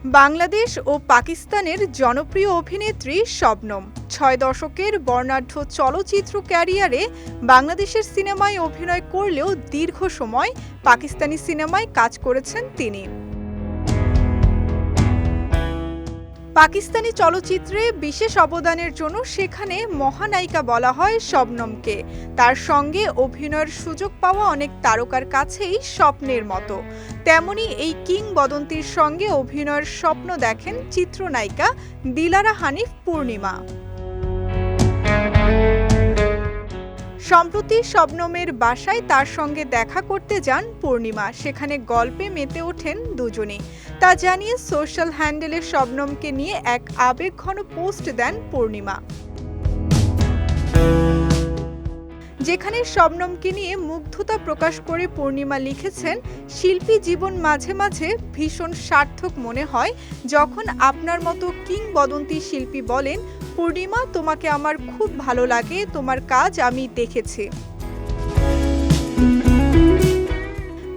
বাংলাদেশ ও পাকিস্তানের জনপ্রিয় অভিনেত্রী শবনম ৬ দশকের বর্ণাঢ্য চলচ্চিত্র ক্যারিয়ারে বাংলাদেশের সিনেমায় অভিনয় করলেও দীর্ঘ সময় পাকিস্তানি সিনেমায় কাজ করেছেন তিনি। পাকিস্তানি চলচ্চিত্রে বিশেষ অবদানের জন্য সেখানে মহানায়িকা বলা হয় শবনমকে। তার সঙ্গে অভিনয়ের সুযোগ পাওয়া অনেক তারকার কাছেই স্বপ্নের মতো। তেমনি এই কিংবদন্তির সঙ্গে অভিনয়ের স্বপ্ন দেখেন চিত্রনায়িকা দিলারা হানিফ পূর্ণিমা। সম্প্রতি শবনমের বাসায় তার সঙ্গে দেখা করতে যান পূর্ণিমা। সেখানে গল্পে মেতে ওঠেন দুজনেই। তা জানিয়ে সোশ্যাল হ্যান্ডেলে শবনমকে নিয়ে এক আবেগঘন পোস্ট দেন পূর্ণিমা, যেখানে শবনমকে নিয়ে মুগ্ধতা প্রকাশ করে পূর্ণিমা লিখেছেন, শিল্পী জীবন মাঝে মাঝে ভীষণ সার্থক মনে হয় যখন আপনার মতো কিংবদন্তি শিল্পী বলেন, পূর্ণিমা তোমাকে আমার খুব ভালো লাগে, তোমার কাজ আমি দেখেছি।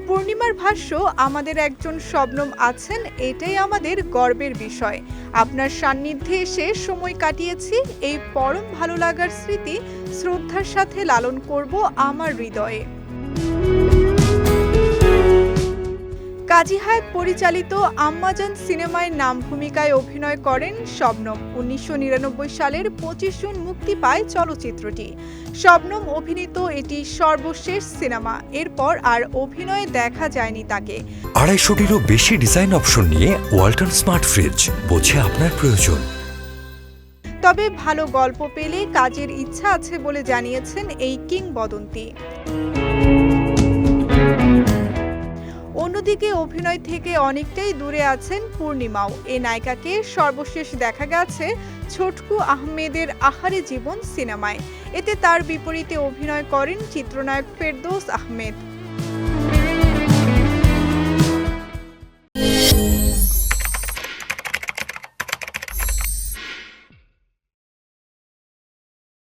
পূর্ণিমার ভাষ্য, আমাদের একজন শবনম আছেন, এটাই আমাদের গর্বের বিষয়। আপনার সান্নিধ্যে এসে সময় কাটিয়েছি, এই পরম ভালো লাগার স্মৃতি শ্রদ্ধার সাথে লালন করব আমার হৃদয়ে। কাজী হায়াৎ পরিচালিত আম্মাজান সিনেমায় নাম ভূমিকায় অভিনয় করেন শবনম। ১৯৯৯ সালের ২৫ জুন মুক্তি পায় চলচ্চিত্রটি। শবনম অভিনীত এটি সর্বশেষ সিনেমা। এরপর আর অভিনয়ে দেখা যায়নি তাকে। ২৫০টিরও বেশি ডিজাইন অপশন নিয়ে ওয়ালটন স্মার্ট ফ্রিজ, বোঝে আপনার প্রয়োজন। তবে ভালো গল্প পেলে কাজের ইচ্ছা আছে বলে জানিয়েছেন এই কিংবদন্তি। অন্যদিকে অভিনয় থেকে অনেকটাই দূরে আছেন পূর্ণিমাও। এই নায়িকাকে সর্বশেষ দেখা গেছে ছোটকু আহমেদের আহারে জীবন সিনেমায়। এতে তার বিপরীতে অভিনয় করেন চিত্রনায়ক ফেরদৌস আহমেদ।